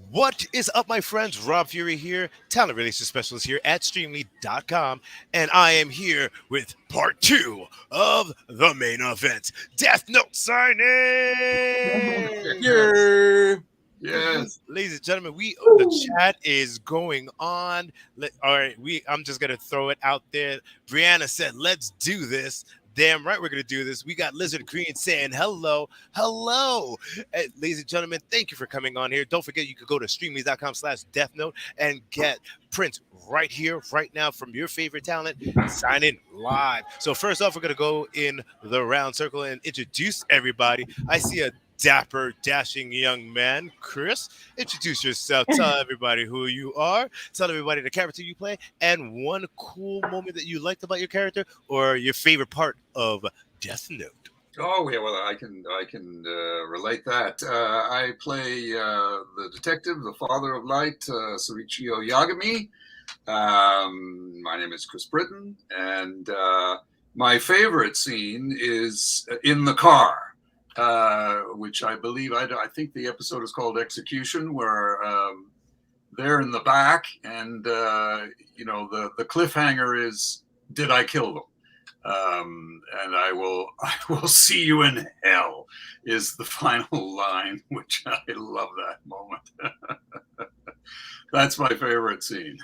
What is up, my friends? Rob Fury here, talent relations specialist here at Streamly.com, and I am here with part two of the main event, Death Note signing. Yeah. Yes. Ladies and gentlemen, the chat is going on. All right, I'm just gonna throw it out there. Brianna said, "Let's do this." Damn right, we're gonna do this. We got Lizard Green saying hello, hello. Ladies and gentlemen, thank you for coming on here. Don't forget, you could go to streamly.com/deathnote and get prints right here, right now from your favorite talent signing live. So first off, we're gonna go in the round circle and introduce everybody. I see a dapper, dashing young man. Chris, introduce yourself. Tell everybody who you are. Tell everybody the character you play and one cool moment that you liked about your character or your favorite part of Death Note. Oh, yeah. Well, I can relate that. I play the detective, the father of light, Sorichio Yagami. My name is Chris Britton, and my favorite scene is in the car. Which I believe, I think the episode is called Execution, where they're in the back and, the cliffhanger is, did I kill them? And I will see you in hell is the final line, which I love that moment. That's my favorite scene.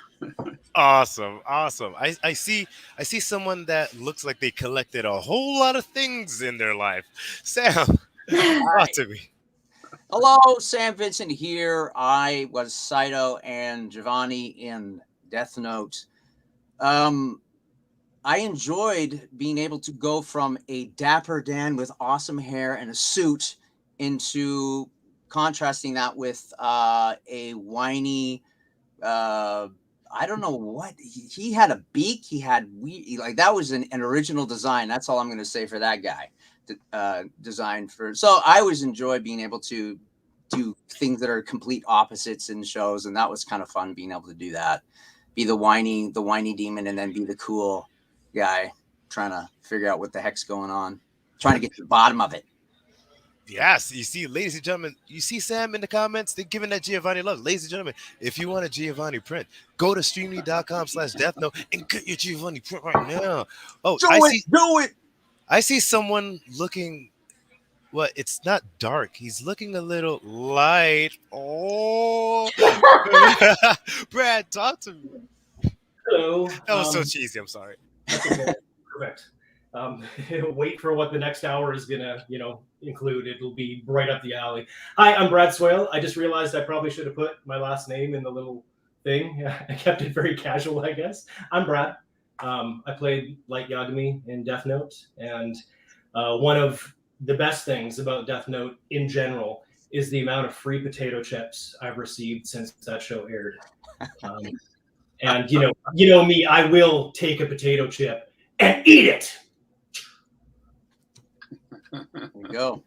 Awesome. I see someone that looks like they collected a whole lot of things in their life. Sam, talk to me. Hello, Sam Vincent here. I was Saito and Giovanni in Death Note. I enjoyed being able to go from a dapper Dan with awesome hair and a suit into contrasting that with a whiny, I don't know what he had a beak. He had like that was an original design. That's all I'm going to say for that guy. Designed for. So I always enjoy being able to do things that are complete opposites in shows, and that was kind of fun being able to do that. Be the whiny demon, and then be the cool guy trying to figure out what the heck's going on, trying to get to the bottom of it. Yes, you see, ladies and gentlemen, you see Sam in the comments. They're giving that Giovanni love. Ladies and gentlemen, if you want a Giovanni print, go to streamy.com/deathnote and get your Giovanni print right now. Oh, Do it. I see someone looking. Well, it's not dark. He's looking a little light. Oh, Brad, talk to me. Hello. That was so cheesy. I'm sorry. Perfect. Wait for what the next hour is gonna, include. It'll be right up the alley. Hi, I'm Brad Swale. I just realized I probably should have put my last name in the little thing. I kept it very casual, I guess. I'm Brad. I played Light Yagami in Death Note, and one of the best things about Death Note in general is the amount of free potato chips I've received since that show aired. And you know me, I will take a potato chip and eat it. There we go.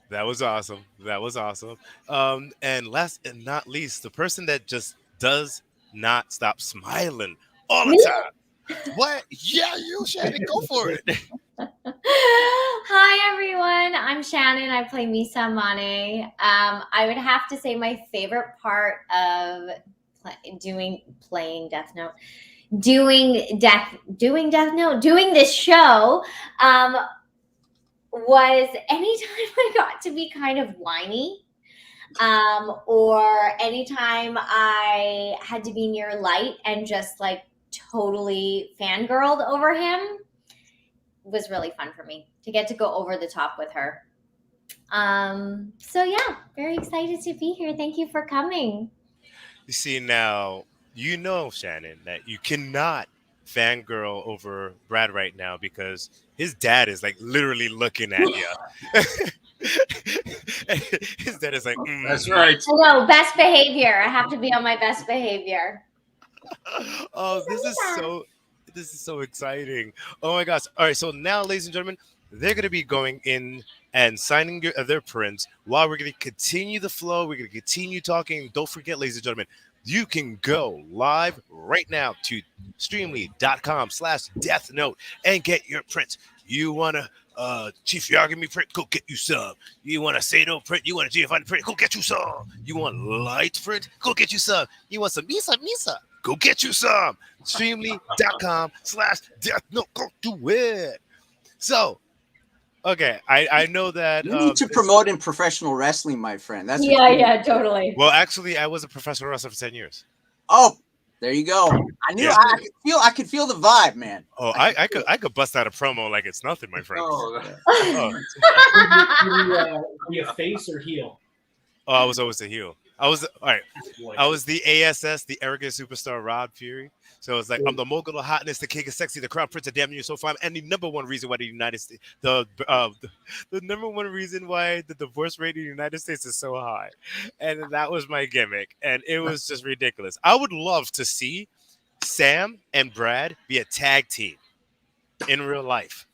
That was awesome. That was awesome. And last and not least, the person that just does not stop smiling all the time. What? Yeah, you Shannon, go for it. Hi everyone, I'm Shannon. I play Misa Mane. I would have to say my favorite part of playing Death Note, doing Death Note, doing this show, was anytime I got to be kind of whiny, or anytime I had to be near Light and just like totally fangirled over him. Was really fun for me to get to go over the top with her. So yeah, very excited to be here. Thank you for coming. You see now, Shannon, that you cannot fangirl over Brad right now because his dad is like literally looking at you. His dad is like, That's right. No, best behavior. I have to be on my best behavior. Oh, this is so exciting. Oh my gosh. All right. So now, ladies and gentlemen, they're going to be going in and signing their prints while we're going to continue the flow. We're going to continue talking. Don't forget, ladies and gentlemen, you can go live right now to streamly.com/deathnote and get your prints. You want to Chief Yagami print, go get you some. You want a Sato print, you want a Giovanni print, go get you some. You want light print, go get you some. You want some Misa, go get you some. Streamly.com/Deathnote, go do it. So, okay, I know that. You need to promote in professional wrestling, my friend. That's what Yeah, you need. yeah, totally. Well, actually, I was a professional wrestler for 10 years. Oh, there you go. I knew Yeah. I could feel the vibe, man. Oh, I could bust out a promo like it's nothing, my friend. Oh, Oh, Were you face or heel? oh, I was always the heel. I was all right. Boy. I was the ASS, the arrogant superstar Rod Fury. So it's like I'm the mogul of hotness, the king of sexy, the crown prince of damn near so fine, and the number one reason why the United States, the number one reason why the divorce rate in the United States is so high, and that was my gimmick, and it was just ridiculous. I would love to see Sam and Brad be a tag team in real life.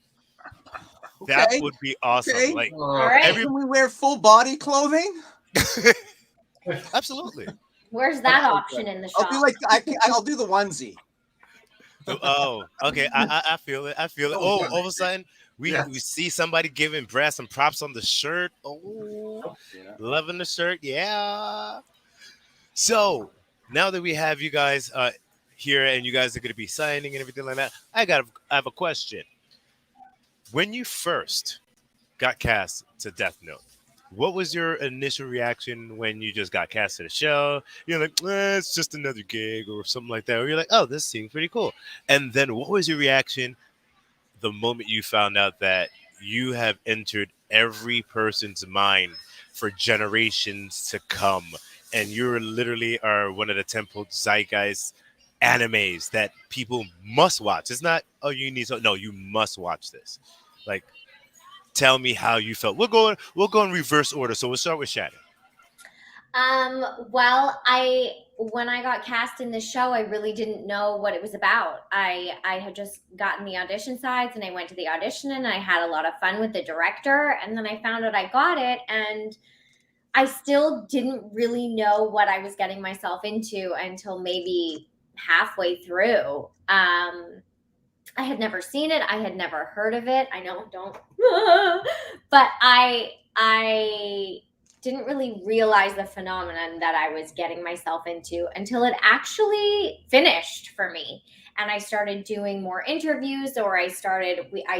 That Okay. would be awesome. Okay. Like All right. Can we wear full body clothing? absolutely. Where's that option in the shop? I'll do I'll do the onesie. Oh, okay. I feel it. I feel it. Oh, all of a sudden we see somebody giving Brad some props on the shirt. Oh, Yeah. loving the shirt. Yeah. So now that we have you guys here and you guys are going to be signing and everything like that, I have a question. When you first got cast to Death Note, what was your initial reaction when you just got cast to the show? You're like, it's just another gig or something like that. Or you're like, oh, this seems pretty cool. And then what was your reaction the moment you found out that you have entered every person's mind for generations to come? And you literally are one of the temple zeitgeist animes that people must watch. It's not, oh, you need to, no, you must watch this. Like, tell me how you felt. We'll go in reverse order. So we'll start with Shannon. Well, when I got cast in the show, I really didn't know what it was about. I had just gotten the audition sides and I went to the audition and I had a lot of fun with the director. And then I found out I got it and I still didn't really know what I was getting myself into until maybe halfway through. I had never seen it. I had never heard of it. I know, don't. But I didn't really realize the phenomenon that I was getting myself into until it actually finished for me. And I started doing more interviews, or I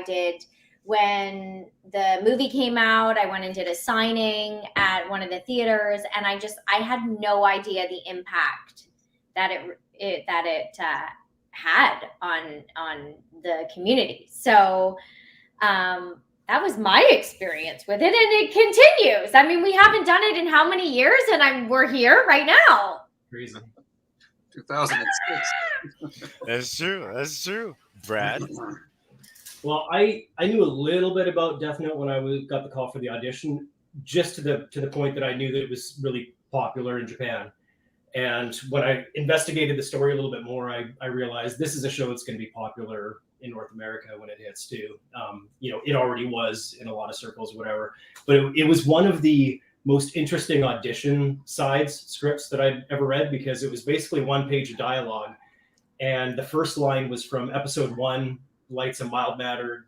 did when the movie came out, I went and did a signing at one of the theaters, and I had no idea the impact that it had on the community. So that was my experience with it, and it continues. I mean, we haven't done it in how many years, and we're here right now. Crazy. 2006. That's true. Brad? Well, I knew a little bit about Death Note when I got the call for the audition, just to the point that I knew that it was really popular in Japan. And when I investigated the story a little bit more, I realized this is a show that's going to be popular in North America when it hits too. It already was in a lot of circles, whatever. But it was one of the most interesting audition scripts that I'd ever read, because it was basically one page of dialogue. And the first line was from episode 1, Light's a mild-mannered,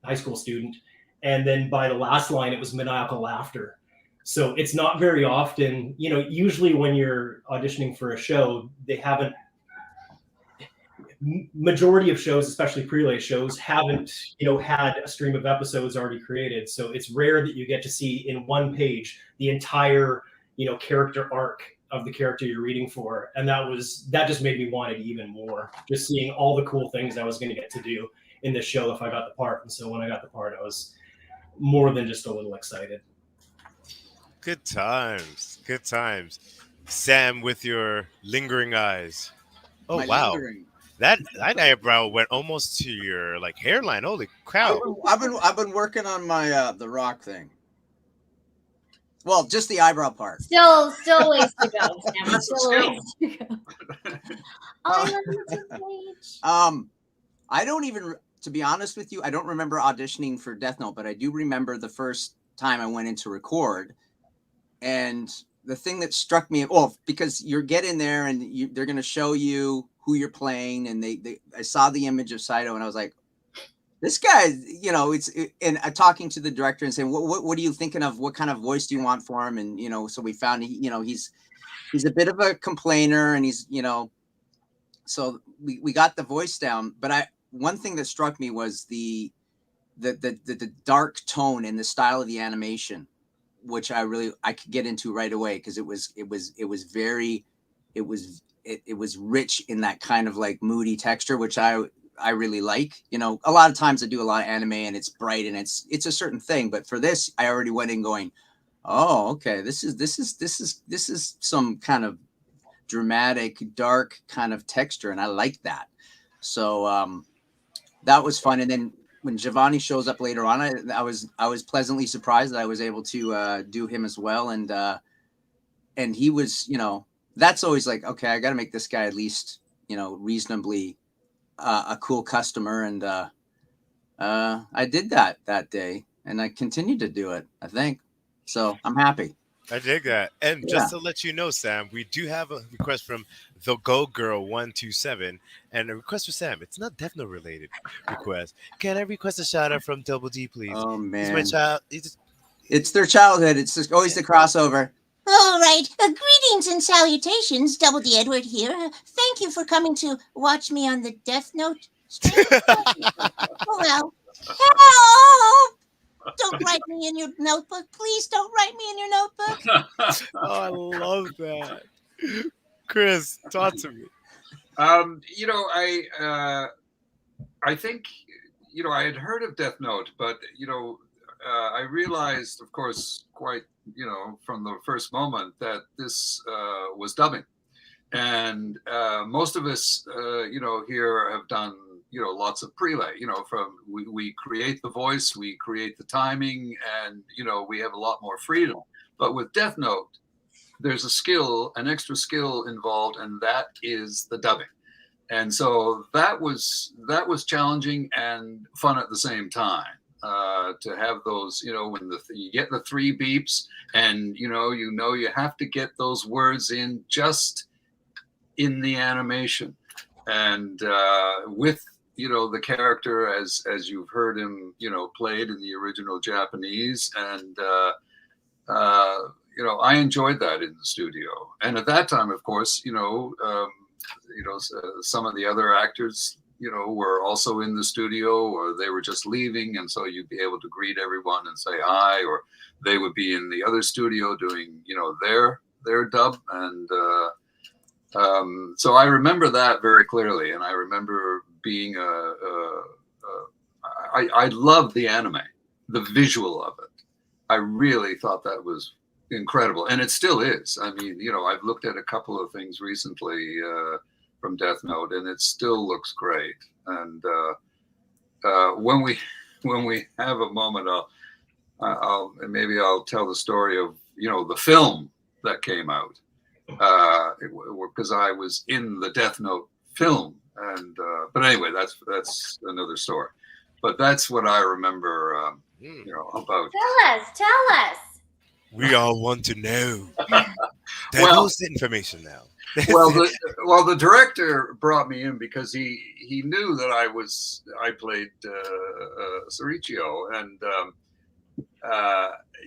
high school student. And then by the last line, it was maniacal laughter. So it's not very often, usually when you're auditioning for a show, they haven't, majority of shows, especially prelay shows, haven't, had a stream of episodes already created. So it's rare that you get to see in one page the entire, character arc of the character you're reading for. And that just made me want it even more, just seeing all the cool things I was going to get to do in this show if I got the part. And so when I got the part, I was more than just a little excited. Good times. Sam, with your lingering eyes. Oh, My wow. lingering. That eyebrow went almost to your hairline. Holy cow. I've been working on my the rock thing. Well, just the eyebrow part. Still ways to go, Sam. Still ways to go. I don't even, to be honest with you, I don't remember auditioning for Death Note, but I do remember the first time I went in to record. And the thing that struck me, because you're getting there and they're going to show you who you're playing. And I saw the image of Saito and I was like, This guy, you know, and talking to the director and saying, what are you thinking of? What kind of voice do you want for him? And, you know, so we found, you know, he's a bit of a complainer, and he's, you know, so we got the voice down. But one thing that struck me was the dark tone and the style of the animation, which I could get into right away, because it was rich in that kind of like moody texture, which I really like. You know, a lot of times I do a lot of anime and it's bright and it's a certain thing, but for this, I already went in going, oh, okay, this is some kind of dramatic, dark kind of texture, and I like that. So that was fun. And then when Giovanni shows up later on, I was pleasantly surprised that I was able to do him as well, and he was, you know, that's always like, okay, I got to make this guy at least, you know, reasonably a cool customer, and I did that day, and I continued to do it, I think. So I'm happy. I dig that. And Yeah. just to let you know, Sam, we do have a request from the Go Girl 127, and a request for Sam. It's not Deathnote related request. Can I request a shout out from Double D, please? Oh He's my man, child. it's their childhood. It's just always the crossover. All right. Greetings and salutations. Double D Edward here. Thank you for coming to watch me on the Deathnote stream. Well, help! Don't write me in your notebook. Please don't write me in your notebook. Oh, I love that. Chris, talk to me. You know, I think, you know, I had heard of Deathnote, but, you know, I realized, of course, quite, you know, from the first moment that this was dubbing. And most of us, you know, here have done, you know, lots of prelay, you know, we create the voice, we create the timing, and, you know, we have a lot more freedom. But with Deathnote, there's an extra skill involved, and that is the dubbing. And so that was challenging and fun at the same time. To have those, you know, when you get the 3 beeps, and you know you have to get those words in just in the animation, and with, you know, the character as you've heard him, you know, played in the original Japanese, and you know, I enjoyed that in the studio. And at that time, of course, you know, some of the other actors, you know, were also in the studio, or they were just leaving, and so you'd be able to greet everyone and say hi, or they would be in the other studio doing, you know, their dub. And so I remember that very clearly, and I remember being I loved the anime, the visual of it. I really thought that was incredible, and it still is. I mean, you know, I've looked at a couple of things recently from Deathnote, and it still looks great. And when we have a moment, I'll tell the story of, you know, the film that came out, because I was in the Deathnote film, and but anyway, that's another story. But that's what I remember, you know, about. Tell us. We all want to know. Well- Divulge the information now. Well, the director brought me in because he knew that I played Sorichio, and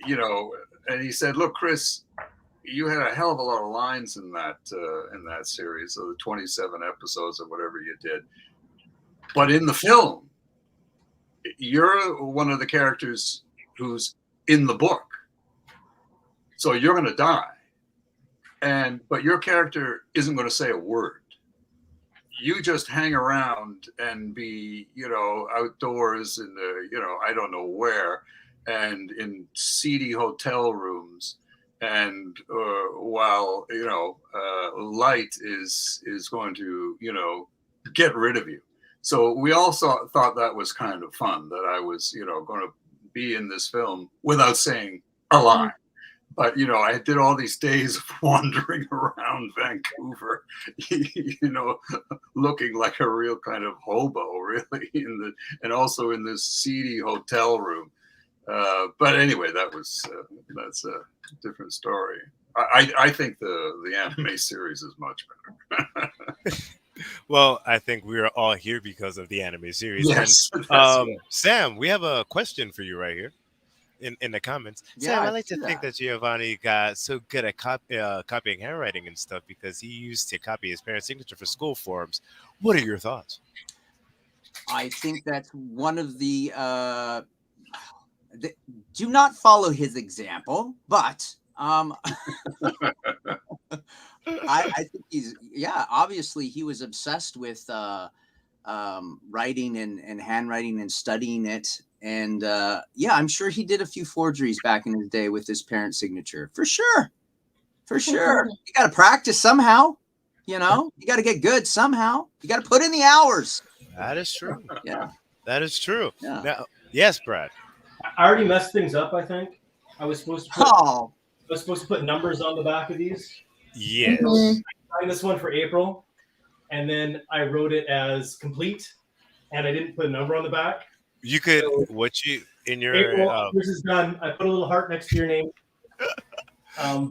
you know, and he said, "Look, Chris, you had a hell of a lot of lines in that series, of the 27 episodes or whatever you did, but in the film, you're one of the characters who's in the book, so you're going to die." But your character isn't going to say a word. You just hang around and be, you know, outdoors in the, you know, I don't know where, and in seedy hotel rooms, and while, you know, Light is going to, you know, get rid of you. So we also thought that was kind of fun, that I was, you know, going to be in this film without saying a line. But, you know, I did all these days of wandering around Vancouver, you know, looking like a real kind of hobo, really, and also in this seedy hotel room. But anyway, that's a different story. I think the anime series is much better. Well, I think we are all here because of the anime series. Yes, And that's right. Sam, we have a question for you right here in the comments. Yeah, Sam, I I like see to think that. that Giovanni got so good at copying handwriting and stuff because he used to copy his parents' signature for school forms. What are your thoughts? I think that's one of the. Do not follow his example, but I think he's obviously he was obsessed with writing and handwriting and studying it. And I'm sure he did a few forgeries back in his day with his parents' signature. For sure. For sure. You got to practice somehow. You got to get good somehow. You got to put in the hours. That is true. Yeah. That is true. Yeah. Now, yes, Brad. I already messed things up. I think I was supposed to put numbers on the back of these. Yes. Mhm. I signed this one for April, and then I wrote it as complete, and I didn't put a number on the back. You could So, what you in your April, this is done. I put a little heart next to your name,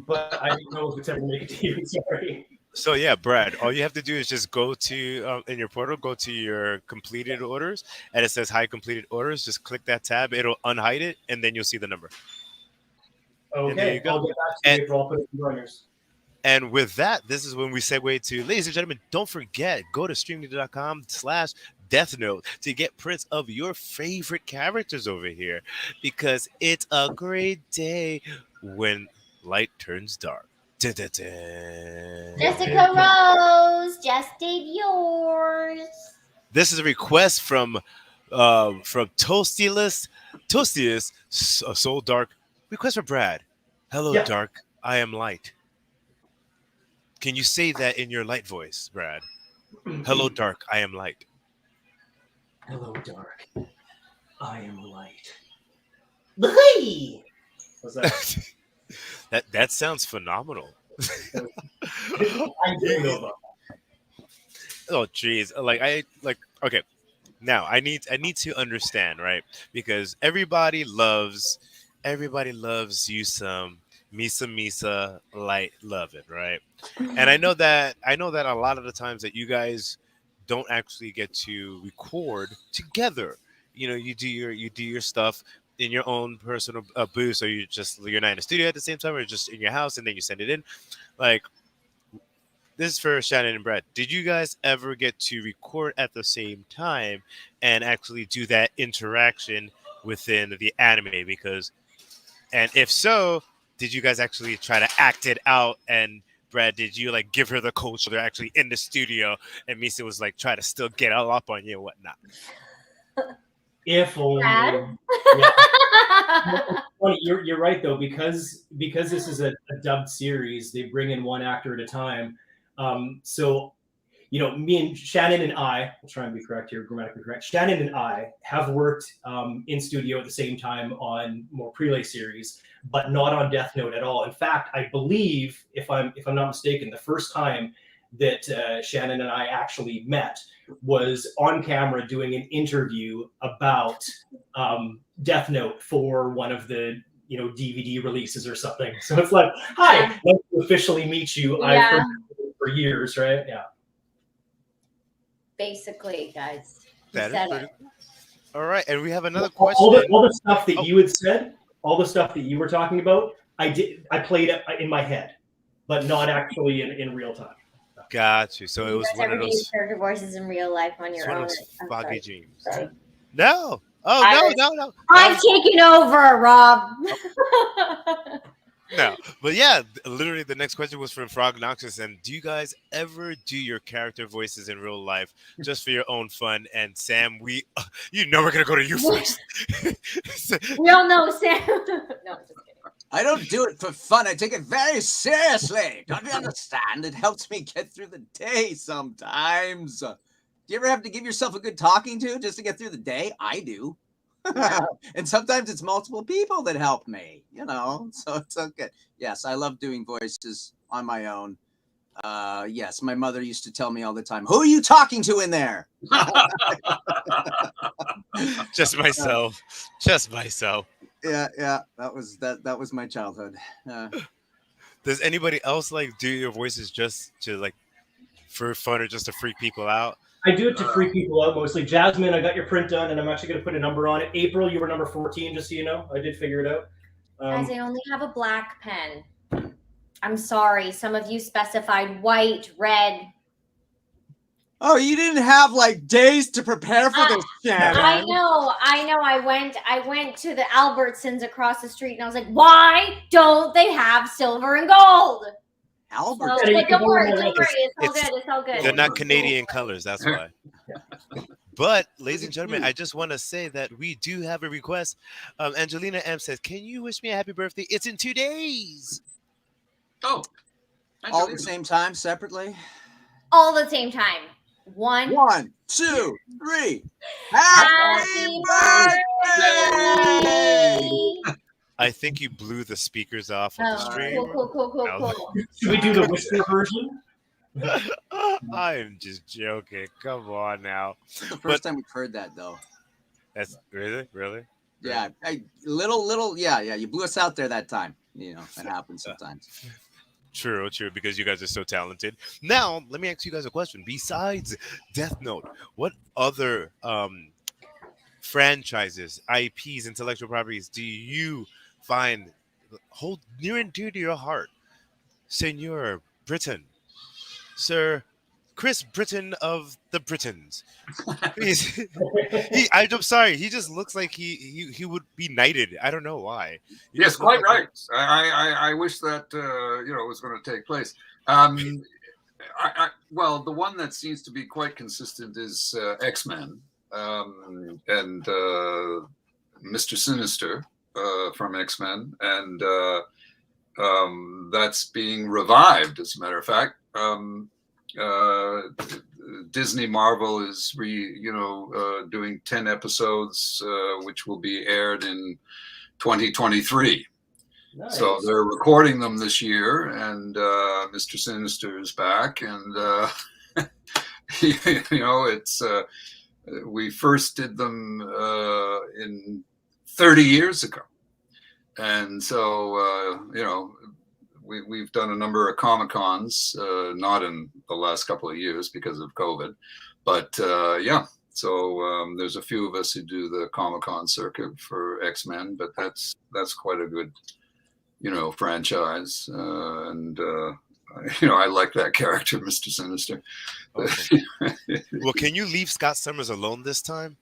but I didn't know if it's ever make it to you. Sorry. So yeah, Brad, all you have to do is just go to in your portal, go to your completed orders, and it says hide completed orders. Just click that tab; it'll unhide it, and then you'll see the number. And there you Okay, go. I'll get back to you, And April. I'll put it in joiners. and with that, this is when we segue to, ladies and gentlemen, don't forget, go to streaming.com/Deathnote to get prints of your favorite characters over here, because it's a great day when light turns dark. Dun, dun, dun. Jessica Rose, just did yours. This is a request from Toastius, Soul Dark. Request for Brad. Hello, Yeah. Dark. I am light. Can you say that in your light voice, Brad? Hello, Dark. I am light. Hello, dark. I am light. What's that? That sounds phenomenal. I didn't know about Oh, jeez. Okay. Now I need to understand, right? Because everybody loves you some Misa light love it, right? And I know that a lot of the times that you guys don't actually get to record together. You do your stuff in your own personal booth, or you're not in a studio at the same time, or just in your house, and then you send it in. Like, this is for Shannon and Brett. Did you guys ever get to record at the same time and actually do that interaction within the anime? And if so, did you guys actually try to act it out? And Brad, did you like give her the cold shoulder actually in the studio? And Misa was like try to still get all up on you and whatnot. If only. Brad? Yeah. Funny, you're right though, because this is a dubbed series, they bring in one actor at a time. So me and Shannon and I'll try and be correct here, grammatically correct. Shannon and I have worked in studio at the same time on more prelay series, but not on Death Note at all. In fact, I believe, if I'm not mistaken, the first time that Shannon and I actually met was on camera doing an interview about Death Note for one of the DVD releases or something. So it's like, hi, nice to officially meet you. Yeah. I've heard you for years, right? Yeah. Basically, guys. You That is said pretty. it. All right, and we have another All question. the stuff that Oh. you had said, all the stuff that you were talking about, I played it in my head, but not actually in real time. Got you. So it You was guys one ever of do those. character voices in real life on It's your one of own? those I'm foggy sorry. dreams. Sorry. No. Oh I- no. I'm taking over, Rob. No, but yeah, literally the next question was from Frog Noxus. And do you guys ever do your character voices in real life just for your own fun? And Sam, we're gonna go to you first. We all know Sam. No, I'm just kidding. I don't do it for fun. I take it very seriously. Don't you understand? It helps me get through the day sometimes. Do you ever have to give yourself a good talking to just to get through the day? I do. And sometimes it's multiple people that help me, so it's okay. Yes, I love doing voices on my own. Yes, my mother used to tell me all the time, who are you talking to in there? Just myself. Just myself. Yeah, that was my childhood. Does anybody else like do your voices just to like for fun or just to freak people out? I do it to freak people out mostly. Jasmine, I got your print done, and I'm actually going to put a number on it. April, you were number 14, just so you know. I did figure it out. Guys, I only have a black pen. I'm sorry. Some of you specified white, red. Oh, you didn't have like days to prepare for this, Shannon. I know. I went to the Albertsons across the street, and I was like, "Why don't they have silver and gold?" Albert. So, but don't worry. It's all good. It's all good. They're not Canadian colors, that's why. But, ladies and gentlemen, I just want to say that we do have a request. Angelina M says, "Can you wish me a happy birthday? It's in 2 days." Oh, All at the same time, separately. All the same time. 1, 2, 3. Happy birthday! I think you blew the speakers off of the stream. Cool. Should we do the whisper version? I'm just joking. Come on now. It's the first time we've heard that, though. That's really? Yeah, little. Yeah. You blew us out there that time. You know, that happens sometimes. True, because you guys are so talented. Now, let me ask you guys a question. Besides Deathnote, what other franchises, IPs, intellectual properties do you find hold near and dear to your heart? Senor Britain, Sir Chris Britton of the Britons. I'm sorry. He just looks like he would be knighted. I don't know why. Yes, quite right. I wish that was going to take place. Well, the one that seems to be quite consistent is X-Men and Mr. Sinister from X-Men, and that's being revived. As a matter of fact. Disney Marvel is doing 10 episodes, which will be aired in 2023. Nice. So they're recording them this year, and Mr. Sinister is back, and it's we first did them in 30 years ago, and so We've done a number of Comic-Cons, not in the last couple of years because of COVID, but so there's a few of us who do the Comic-Con circuit for X-Men, but that's quite a good, franchise, and I like that character, Mr. Sinister. Okay. Well, can you leave Scott Summers alone this time?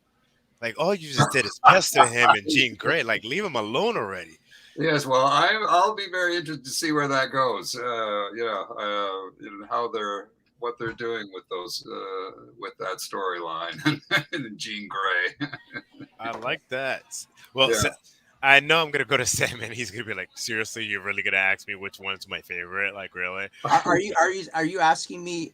Like, all you just did is pester him and Jean Grey. Like, leave him alone already. Yes, well, I'll be very interested to see where that goes. What they're doing with those with that storyline and Jean Grey. I like that. Well, Yeah. so, I know I'm gonna go to Sam and he's gonna be like, "Seriously, you're really gonna ask me which one's my favorite? Like, really?" Are you asking me?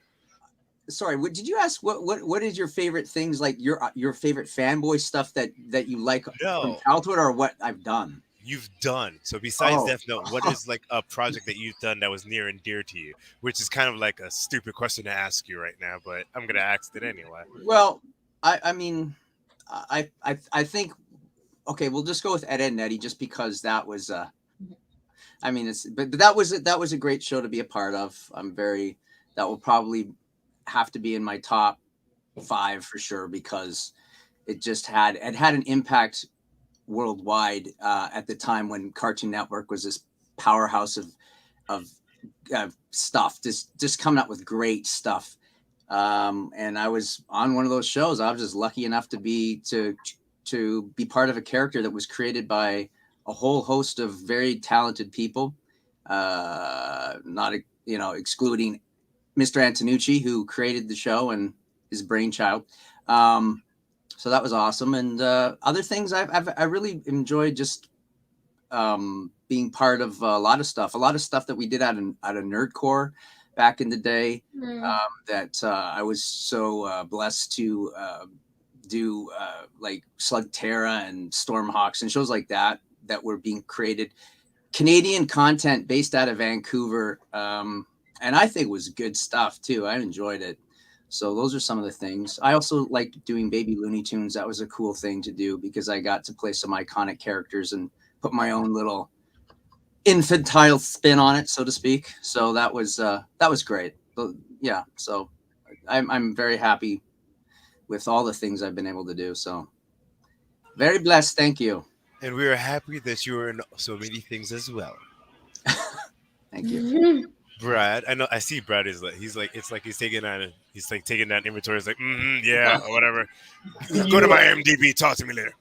Sorry, did you ask what is your favorite things, like your favorite fanboy stuff that you like from childhood, or what I've done? You've done. So besides Deathnote, what is like a project that you've done that was near and dear to you? Which is kind of like a stupid question to ask you right now, but I'm gonna ask it anyway. Well, I mean, I think, okay, we'll just go with Ed, Edd n Eddy, just because that was but that was a great show to be a part of. That will probably have to be in my top 5 for sure, because it had an impact worldwide at the time when Cartoon Network was this powerhouse of stuff, just coming up with great stuff. And I was on one of those shows. I was just lucky enough to be part of a character that was created by a whole host of very talented people, not excluding Mr. Antonucci, who created the show and his brainchild. So that was awesome. And other things I really enjoyed just being part of a lot of stuff that we did out of Nerdcore back in the day, that I was so blessed to do, like Slugterra and Stormhawks and shows like that were being created. Canadian content based out of Vancouver. And I think it was good stuff too. I enjoyed it. So those are some of the things. I also liked doing Baby Looney Tunes. That was a cool thing to do because I got to play some iconic characters and put my own little infantile spin on it, so to speak. So that was great. Yeah. So I'm very happy with all the things I've been able to do. So very blessed. Thank you. And we are happy that you are in so many things as well. Thank you. Brad, I know. I see Brad is like it's like he's taking that inventory. He's like, yeah, or whatever. Go to my IMDb. Talk to me later.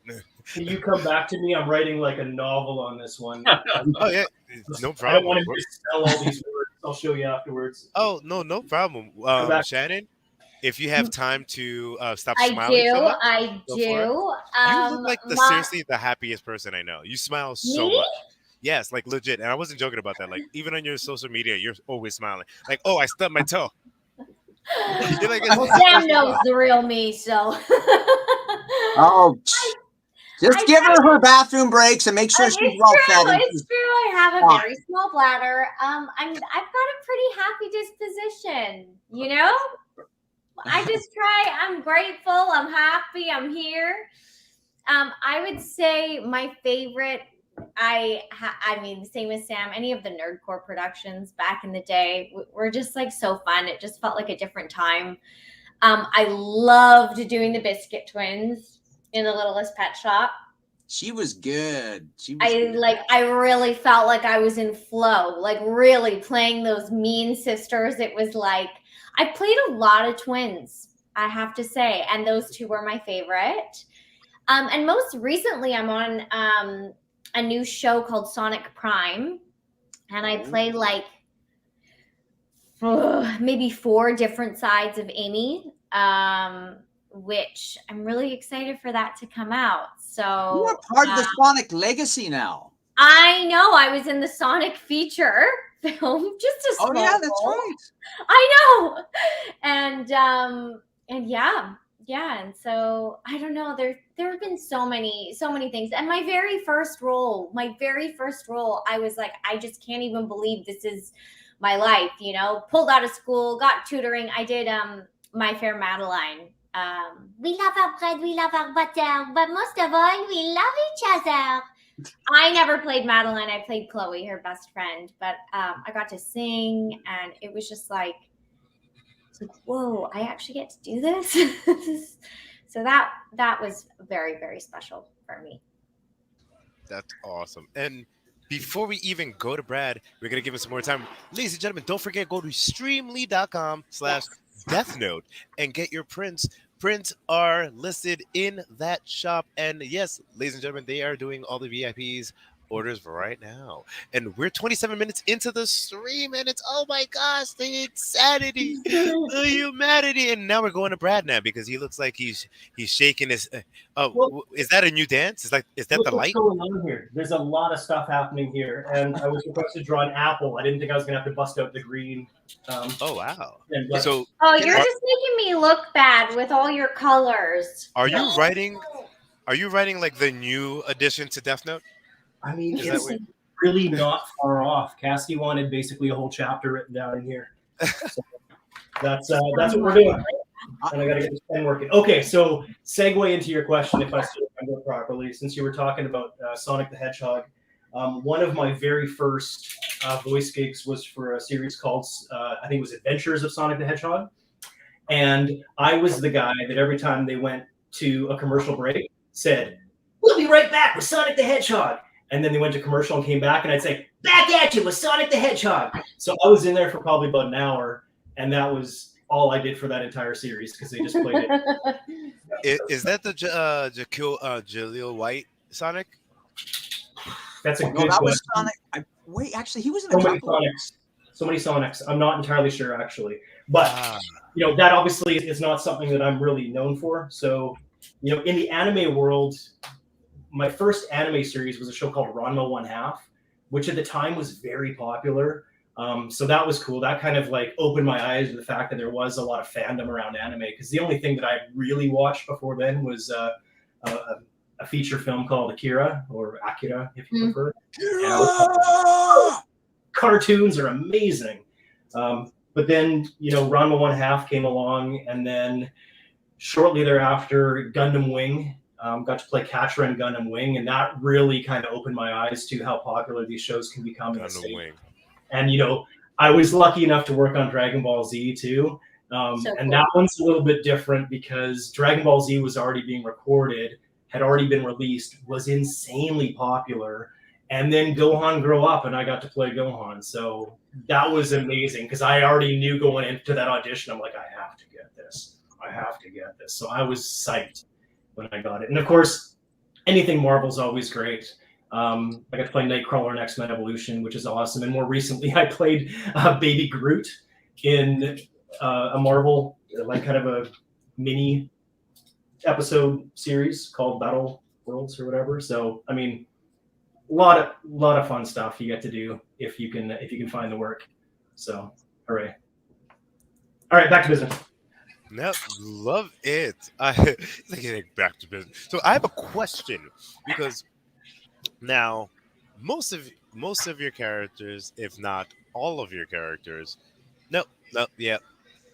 Can you come back to me? I'm writing like a novel on this one. Oh yeah, no problem. I don't want to just spell all these words. I'll show you afterwards. Oh no problem. Shannon, if you have time to stop I smiling do. so much, I go do. for it. You look like seriously the happiest person I know. You smile so Me? much. Yes, like legit. And I wasn't joking about that. Like even on your social media, you're always smiling. Like, oh, I stubbed my toe. You're like, Sam knows the real me, so. Oh, just give her bathroom breaks and make sure she's well fed. It's true. I have a very small bladder. I've got a pretty happy disposition. You know, I just try. I'm grateful. I'm happy. I'm here. I would say my favorite. I mean, same as Sam. Any of the Nerdcore productions back in the day were just like so fun. It just felt like a different time. I loved doing the Biscuit Twins in the Littlest Pet Shop. She was good. I really felt like I was in flow, like really playing those mean sisters. It was like I played a lot of twins, I have to say, and those two were my favorite. And most recently, I'm on a new show called Sonic Prime, and I played like maybe 4 different sides of Amy, which I'm really excited for that to come out. So you're part of the Sonic legacy now. I know. I was in the Sonic feature film, just a small yeah, that's role. right. I know, and yeah. And so I don't know. There have been so many things. And my very first role, I was like, I just can't even believe this is my life. You know, pulled out of school, got tutoring. I did My Fair Madeline. We love our bread, we love our butter, but most of all, we love each other. I never played Madeline. I played Chloe, her best friend. But I got to sing, and it was just like, whoa, I actually get to do this. So that was very, very special for me. That's awesome. And before we even go to Brad, we're going to give him some more time. Ladies and gentlemen, don't forget, go to streamly.com/Deathnote and get your prints. Prints are listed in that shop. And yes, ladies and gentlemen, they are doing all the VIPs orders right now. And we're 27 minutes into the stream, and it's, oh my gosh, the insanity, the humanity. And now we're going to Brad now because he looks like he's shaking his is that a new dance? Is that the light? What's going on here? There's a lot of stuff happening here, and I was requested to draw an apple. I didn't think I was gonna have to bust out the green. Oh wow. You're just making me look bad with all your colors. Are you writing like the new addition to Deathnote? I mean, it's really not far off. Cassidy wanted basically a whole chapter written down in here. So that's what we're doing. And I got to get this pen working. Okay, so segue into your question, if I still remember properly, since you were talking about Sonic the Hedgehog. One of my very first voice gigs was for a series called, I think it was Adventures of Sonic the Hedgehog. And I was the guy that every time they went to a commercial break said, "We'll be right back with Sonic the Hedgehog." And then they went to commercial and came back, and I'd say, "Back at you with Sonic the Hedgehog." So I was in there for probably about an hour, and that was all I did for that entire series because they just played it. Is that the Jaleel White Sonic? That's a good that question. was Sonic. Wait, actually, he was in So a many couple. Sonics. I'm not entirely sure, actually. But, that obviously is not something that I'm really known for. So, in the anime world, my first anime series was a show called Ranma 1/2, which at the time was very popular. So that was cool. That kind of like opened my eyes to the fact that there was a lot of fandom around anime. Because the only thing that I really watched before then was a feature film called Akira, or Akira, if you prefer. Cartoons are amazing. But then, Ranma 1/2 came along, and then shortly thereafter, Gundam Wing. Got to play Catcher and Gundam Wing, and that really kind of opened my eyes to how popular these shows can become in the States. And I was lucky enough to work on Dragon Ball Z too, So And cool. that one's a little bit different because Dragon Ball Z was already being recorded, had already been released, was insanely popular. And then Gohan grew up and I got to play Gohan. So that was amazing because I already knew going into that audition, I'm like, I have to get this. I have to get this. So I was psyched when I got it. And of course, anything Marvel's always great. I got to play Nightcrawler in X-Men Evolution, which is awesome. And more recently, I played Baby Groot in a Marvel, like kind of a mini episode series called Battle Worlds or whatever. So, I mean, a lot of fun stuff you get to do if you can find the work. So, hooray! All right, back to business. No, love it. Let's get back to business. So I have a question because now most of your characters, if not all of your characters, yeah,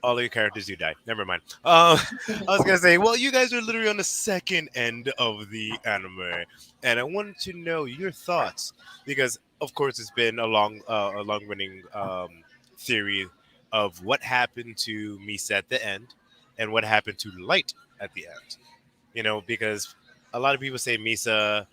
all of your characters do die. Never mind. I was gonna say, well, you guys are literally on the second end of the anime, and I wanted to know your thoughts because, of course, it's been a long running theory of what happened to Misa at the end and what happened to Light at the end. Because a lot of people say Misa,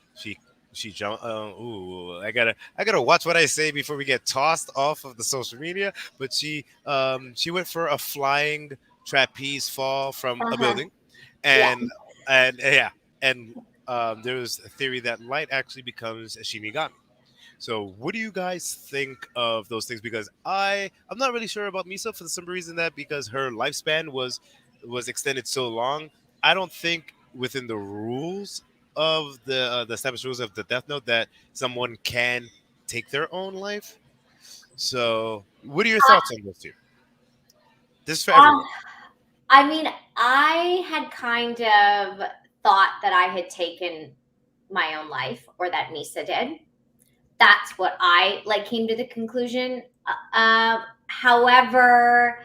she jumped. Ooh, I gotta watch what I say before we get tossed off of the social media. But she went for a flying trapeze fall from a Uh-huh. building, Yeah. and yeah, and there was a theory that Light actually becomes a Shinigami. So, what do you guys think of those things? Because I'm not really sure about Misa for some reason that because her lifespan was extended so long. I don't think within the rules of the established rules of the Death Note that someone can take their own life. So, what are your thoughts on this two? This is for Uh, everyone. I mean, I had kind of thought that I had taken my own life, or that Misa did. That's what I came to the conclusion. However,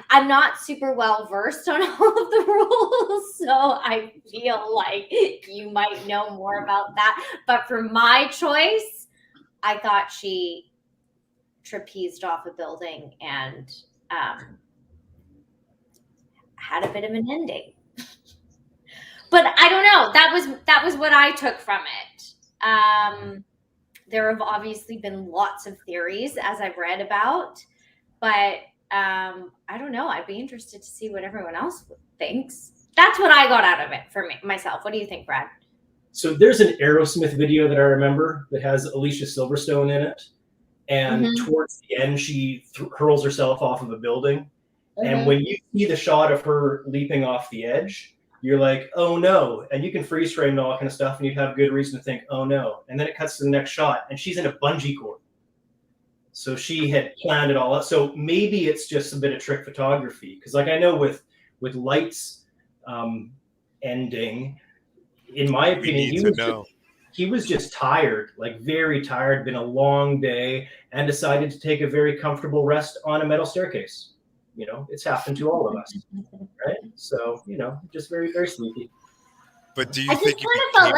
I'm not super well versed on all of the rules, so I feel like you might know more about that. But for my choice, I thought she trapezed off a building and had a bit of an ending. But I don't know. That was what I took from it. There have obviously been lots of theories as I've read about, but I don't know. I'd be interested to see what everyone else thinks. That's what I got out of it for myself. What do you think, Brad? So there's an Aerosmith video that I remember that has Alicia Silverstone in it, and towards the end she hurls herself off of a building. And when you see the shot of her leaping off the edge, you're like, oh no. And you can freeze frame and all that kind of stuff, and you'd have good reason to think, oh no. And then it cuts to the next shot, and she's in a bungee cord. So she had planned it all out. So maybe it's just a bit of trick photography. Because I know with Light's ending, in my opinion, he was just tired, very tired, been a long day, and decided to take a very comfortable rest on a metal staircase. It's happened to all of us, right? So, just very, very sleepy. But do you I just think kind of felt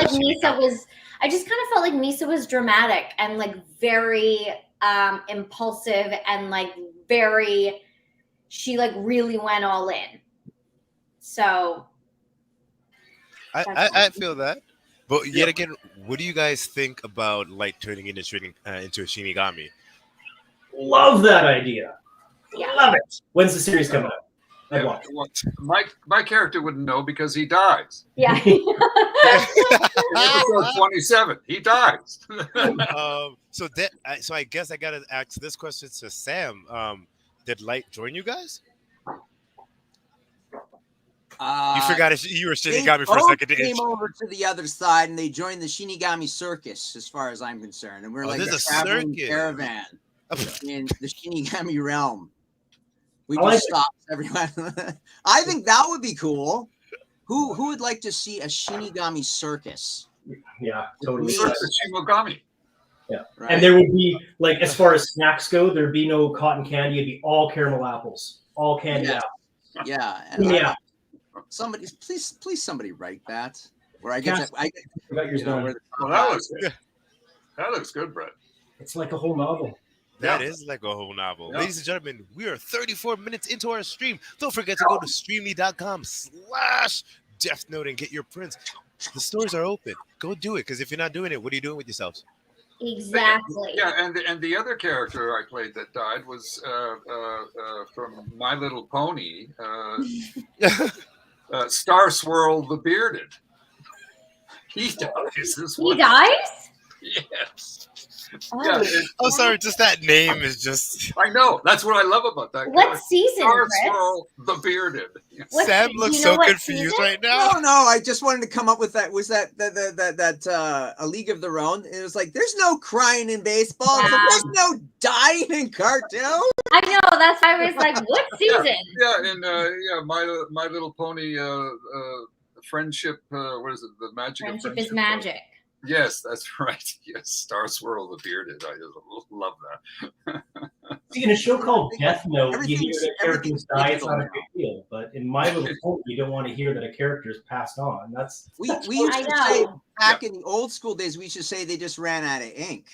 like Misa was dramatic and very impulsive and she really went all in. So I feel that. But yet again, what do you guys think about Light turning into a Shinigami? Love that idea. Yeah. Love it. When's the series coming out? Yeah, my character wouldn't know because he dies. Yeah. Episode 27, he dies. So I guess I gotta ask this question to Sam. Did Light join you guys? You forgot you were Shinigami for a second. They came over to the other side and they joined the Shinigami circus, as far as I'm concerned. And we're like a traveling caravan in the Shinigami realm. We just stopped everyone. I think that would be cool. Who would like to see a Shinigami circus? Yeah, totally. Shinigami. Yeah, right. And there would be as far as snacks go, there'd be no cotton candy. It'd be all caramel apples, all candy apples. Yeah, and somebody, please, somebody write that. Where I get that. That looks good, Brett. It's like a whole novel. That Yeah. is like a whole novel. Yeah. Ladies and gentlemen, we are 34 minutes into our stream. Don't forget to go to streamly.com/Deathnote and get your prints. The stores are open. Go do it, because if you're not doing it, what are you doing with yourselves? Exactly. Yeah, and the other character I played that died was from My Little Pony, Star Swirl the Bearded. He dies as He well. dies? Yes. Oh, Yeah, Oh, sorry, just that name is just. I know. That's what I love about that. what character. season, Star Chris? Swirl the Bearded. What Sam se- looks you know so what confused season? right now. No, I just wanted to come up with that. Was that A League of Their Own? It was like, there's no crying in baseball. It's like, Yeah. there's no dying in cartoons. I know. That's why I was like, what season? Yeah, and My Little Pony, friendship. What is it? The magic of Friendship friendship. is magic. Yes, that's right. Yes, Star Swirl the Bearded. I just love that. See, in a show called Death Note, you hear Everything's- that characters die, it's not a digital big deal. But in My Little Pony, you don't want to hear that a character is passed on. That's We used I to say know. back in the old school days, we used to say they just ran out of ink.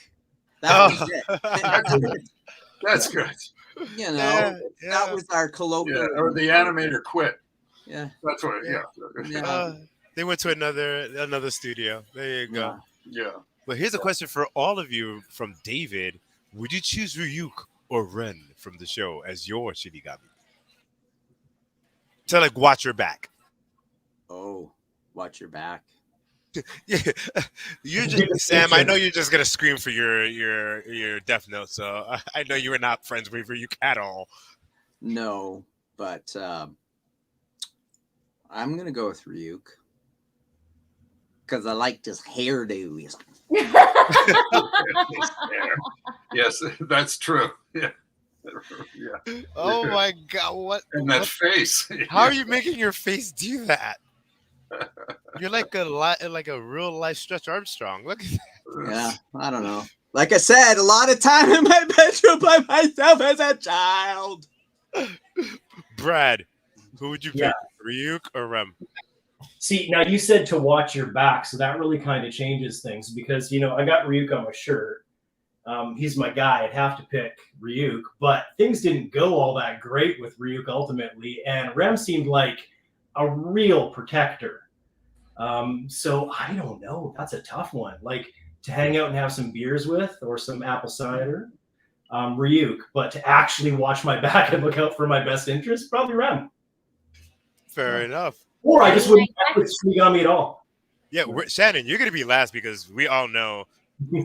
Oh. That was it. That's good. You know, Yeah, that yeah. was our Yeah, colloquial. or the animator quit. Yeah. That's what. Yeah. Yeah. They went to another studio. There you go. Yeah. Yeah. But here's a question for all of you from David. Would you choose Ryuk or Ren from the show as your Shinigami? To like watch your back. Oh, watch your back. Yeah, you're just Sam. I know you're just gonna scream for your Death Note, so I know you were not friends with Ryuk at all. No, but I'm gonna go with Ryuk because I liked his hairdo. Yes, that's true. Yeah. Yeah. Oh my god, what? And that face. How are you making your face do that? You're like a real life Stretch Armstrong. Look at that. Yeah, I don't know. Like I said, a lot of time in my bedroom by myself as a child. Brad, who would you pick? Yeah. Ryuk or Rem? See, now you said to watch your back, so that really kind of changes things because, you know, I got Ryuk on my shirt. He's my guy. I'd have to pick Ryuk, but things didn't go all that great with Ryuk ultimately, and Rem seemed like a real protector. So I don't know. That's a tough one. Like to hang out and have some beers with or some apple cider, Ryuk, but to actually watch my back and look out for my best interest, probably Rem. Fair enough. Or I just wouldn't act with Shinigami at all. Yeah, Shannon, you're gonna be last because we all know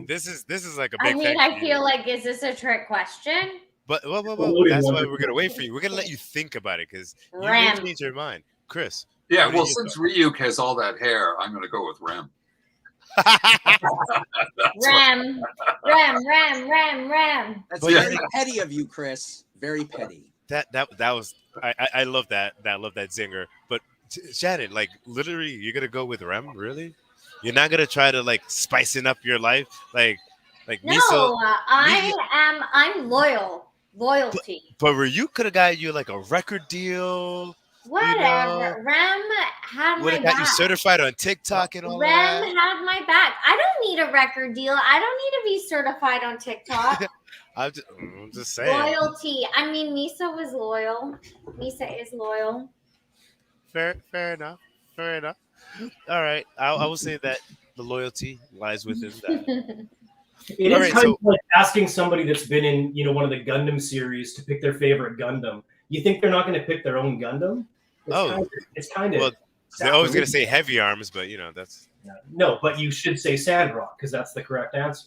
this is like a I big. mean, thing I for feel you. like, is this a trick question? But well, Loaded that's why one. we're gonna wait for you. We're gonna let you think about it because you may Rem. change your mind, Chris. Yeah, What do well, you since Ryuk has all that hair, I'm going to go with Rem. Rem. That's But yeah. very petty of you, Chris. Very petty. that was I love that. I love that zinger. But Shannon, like literally, you're gonna go with Rem? Really? You're not gonna try to like spicing up your life, like No, Miso. I'm loyal. Loyalty. But Ryuk could have got you like a record deal. Whatever. Rem had Would my have got you back. certified on TikTok and all Rem that. had my back. I don't need a record deal. I don't need to be certified on TikTok. I'm just saying. Loyalty. I mean, Misa was loyal. Misa is loyal. Fair enough. Fair enough. All right. I will say that the loyalty lies within that. It All is right, kind so- of like asking somebody that's been in, you know, one of the Gundam series to pick their favorite Gundam. You think they're not going to pick their own Gundam? It's kind of. Well, they're always gonna say heavy arms, but you know that's No, but you should say Sandrock because that's the correct answer.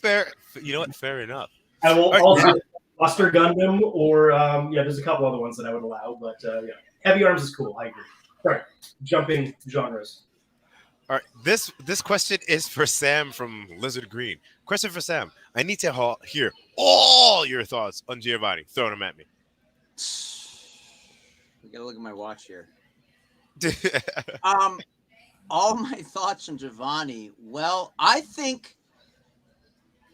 fair. You know what? Fair enough. I will All right. also Buster Gundam or there's a couple other ones that I would allow, but yeah, heavy arms is cool. I agree. All right, jumping genres. All right. This question is for Sam from Lizard Green. Question for Sam. I need to hear all your thoughts on Giovanni. Throw them at me. I gotta look at my watch here. All my thoughts on Giovanni. Well, I think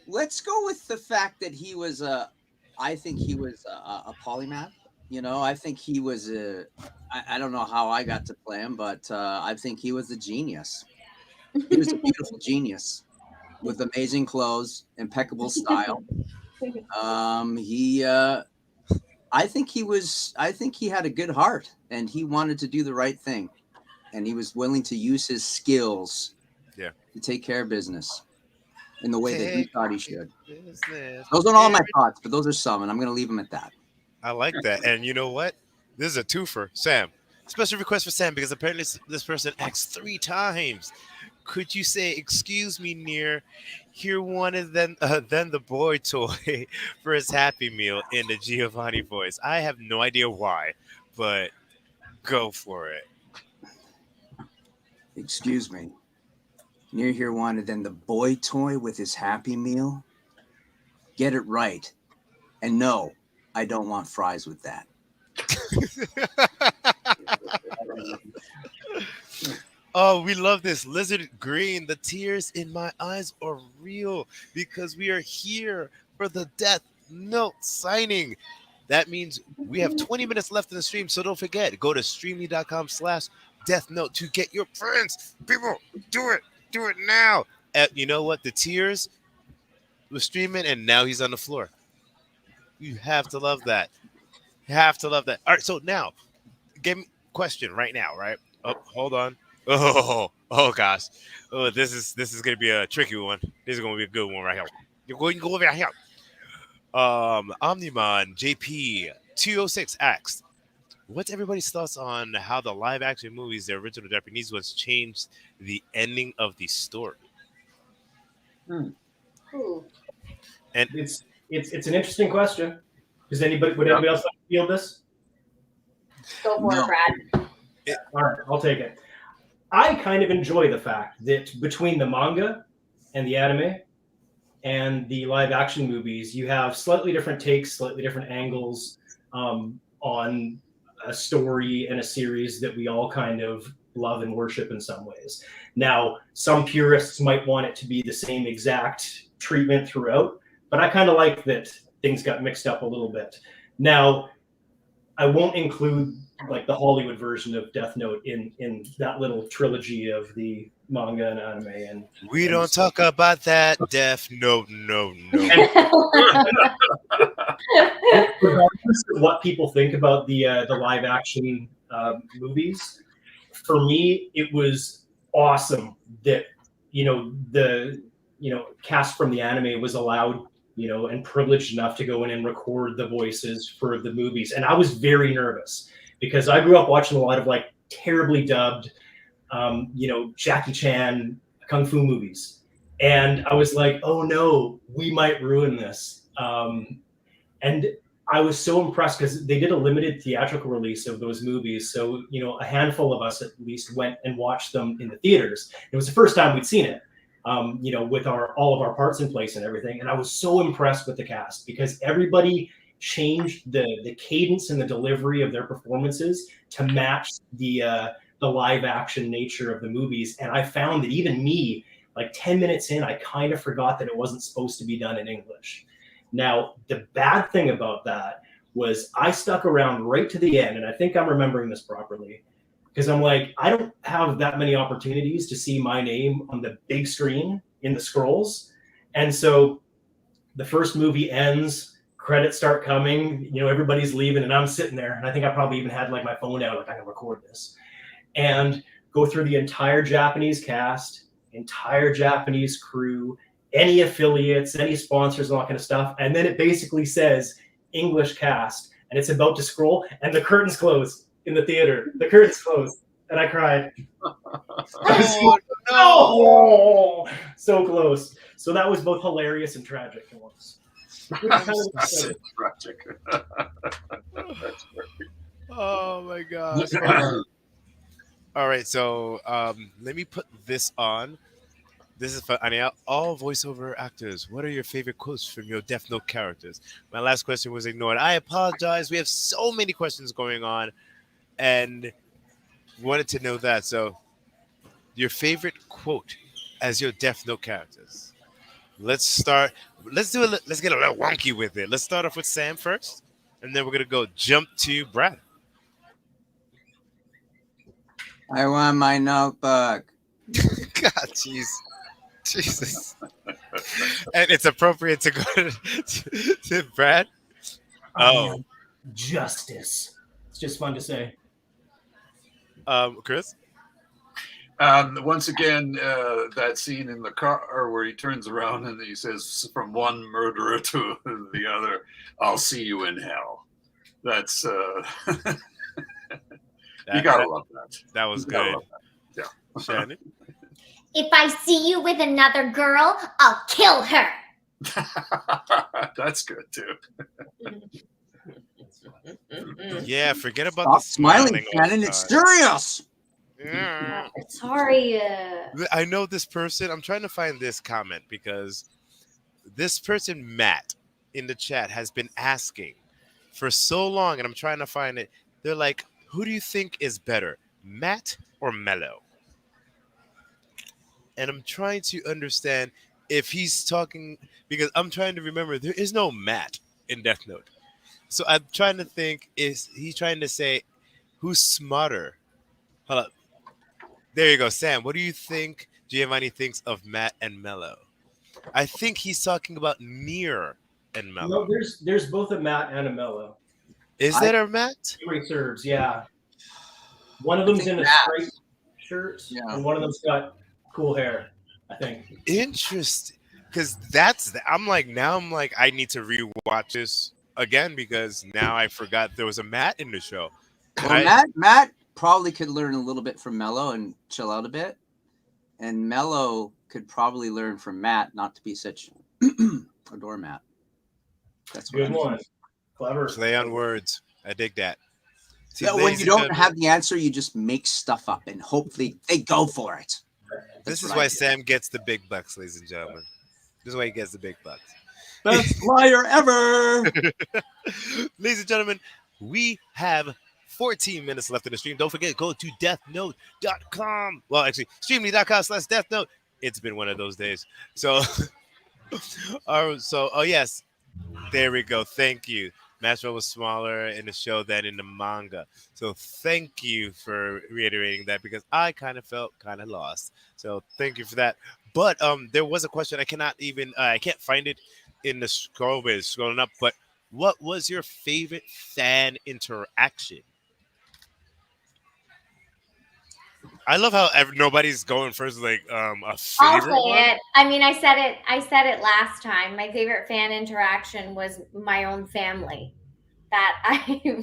let's go with the fact that he was I think he was a polymath. You know, I think he was I don't know how I got to play him, but I think he was a genius. He was a beautiful genius. with amazing clothes, impeccable style. I think he had a good heart, and he wanted to do the right thing, and he was willing to use his skills Yeah. to take care of business in the way that he Take thought he should. business. Those aren't all my thoughts, but those are some, and I'm going to leave them at that. I like that. And you know what? This is a twofer, Sam. Special request for Sam because apparently this person asked 3 times. Could you say, "Excuse me, near"? Here wanted then the boy toy for his Happy Meal in the Giovanni voice. I have no idea why, but go for it. Excuse me. Near here wanted then the boy toy with his Happy Meal? Get it right. And no, I don't want fries with that. Oh, we love this. Lizard Green, the tears in my eyes are real because we are here for the Death Note signing. That means we have 20 minutes left in the stream, so don't forget, go to streamy.com/Deathnote to get your prints. People, do it. Do it now. You know what? The tears was streaming, and now he's on the floor. You have to love that. You have to love that. All right, so now, give me question right now, right? Oh, hold on. Oh gosh. Oh, this is gonna be a tricky one. This is gonna be a good one right here. You're going to go over here. Omnimon JP 206 asked, "What's everybody's thoughts on how the live action movies, the original Japanese ones, changed the ending of the story?" Ooh. And It's an interesting question. Would anybody else like to field this? Go for No. it, Brad. All right, I'll take it. I kind of enjoy the fact that between the manga and the anime and the live action movies, you have slightly different takes, slightly different angles on a story and a series that we all kind of love and worship in some ways. Now, some purists might want it to be the same exact treatment throughout, but I kind of like that things got mixed up a little bit. Now, I won't include like the Hollywood version of Death Note in that little trilogy of the manga and anime. And we don't talk about that. Death Note, no. regardless of what people think about the live action movies, for me it was awesome that the cast from the anime was allowed and privileged enough to go in and record the voices for the movies. And I was very nervous because I grew up watching a lot of like terribly dubbed Jackie Chan kung fu movies, and I was like, oh no, we might ruin this. And I was so impressed because they did a limited theatrical release of those movies. So, a handful of us at least went and watched them in the theaters. It was the first time we'd seen it, with all of our parts in place and everything. And I was so impressed with the cast because everybody changed the cadence and the delivery of their performances to match the live action nature of the movies. And I found that even me, like 10 minutes in, I kind of forgot that it wasn't supposed to be done in English. Now, the bad thing about that was I stuck around right to the end, and I think I'm remembering this properly, because I'm like, I don't have that many opportunities to see my name on the big screen in the scrolls. And so the first movie ends, credits start coming, everybody's leaving, and I'm sitting there, and I think I probably even had like my phone out, like I can record this, and go through the entire Japanese cast, entire Japanese crew, any affiliates, any sponsors, and all that kind of stuff. And then it basically says English cast, and it's about to scroll, and the curtains close in the theater. The curtains close, and I cried. Oh, no! So close. So that was both hilarious and tragic at once. Tragic. Oh my gosh. All right, so let me put this on. This is for all voiceover actors. What are your favorite quotes from your Death Note characters? My last question was ignored. I apologize. We have so many questions going on, and wanted to know that. So, your favorite quote as your Death Note characters. Let's start. Let's get a little wonky with it. Let's start off with Sam first, and then we're gonna jump to Brad. I want my notebook. God, jeez. Jesus. And it's appropriate to go to Brad. I Oh, am justice. It's just fun to say. Chris. Once again, that scene in the car where he turns around and he says, "From one murderer to the other, I'll see you in hell." That's you gotta love that. That was You gotta good. love that. Yeah. Shannon. If I see you with another girl, I'll kill her. That's good too. Yeah, forget about Stop the smiling. all the Shannon. It's time. serious. Yeah. Sorry. I know this person. I'm trying to find this comment because this person, Matt, in the chat has been asking for so long, and I'm trying to find it. They're like, who do you think is better, Matt or Mello? And I'm trying to understand if he's talking, because I'm trying to remember there is no Matt in Death Note. So I'm trying to think, is he trying to say who's smarter? Hold up. There you go, Sam. What do you think Giovanni thinks of Matt and Mello? I think he's talking about Nier and Mello. No, there's both a Matt and a Mello. Is there a Matt? Memory serves, yeah. One of them's in a Matt. striped shirt, Yeah. and one of them's got cool hair, I think. Interesting. Because I'm like, I need to rewatch this again because now I forgot there was a Matt in the show. Well, Matt probably could learn a little bit from Mello and chill out a bit. And Mello could probably learn from Matt not to be such a doormat. That's what Good I'm one. thinking. Clever. Play on words. I dig that. See, Yeah, when ladies you and don't gentlemen, have the answer, you just make stuff up and hopefully they go for it. this is what I why do. Sam gets the big bucks, ladies and gentlemen. This is why he gets the big bucks. Best liar ever. Ladies and gentlemen, we have 14 minutes left in the stream. Don't forget, go to deathnote.com. Well, actually, streamly.com/deathnote. It's been one of those days. So, oh yes, there we go. Thank you. Maxwell was smaller in the show than in the manga. So thank you for reiterating that because I kind of felt kind of lost. So thank you for that. But there was a question I can't find it in the scroll, but it's scrolling up. But what was your favorite fan interaction? I love how nobody's going first. Like a I'll favorite one. say it. I mean, I said it last time. My favorite fan interaction was my own family.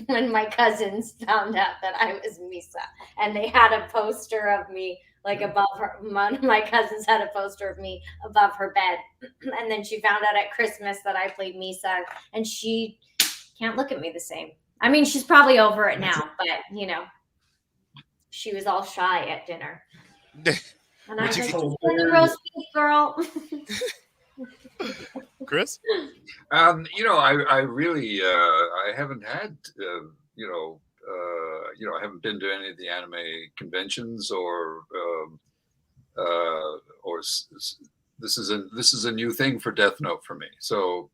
When my cousins found out that I was Misa, and they had a poster of me like above her. One of my cousins had a poster of me above her bed, and then she found out at Christmas that I played Misa, and she can't look at me the same. I mean, she's probably over it now, but she was all shy at dinner. And I was like, "Send the roast beef, girl." Chris? I really I haven't had I haven't been to any of the anime conventions or this is a new thing for Death Note for me. So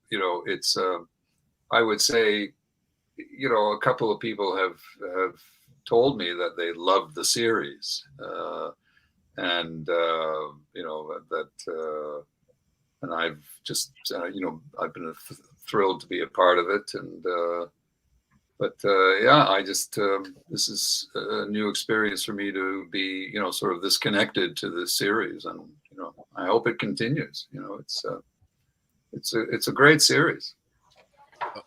it's I would say a couple of people have told me that they loved the series and and I've just I've been thrilled to be a part of it and I just this is a new experience for me to be sort of this connected to this series and I hope it continues. It's a great series.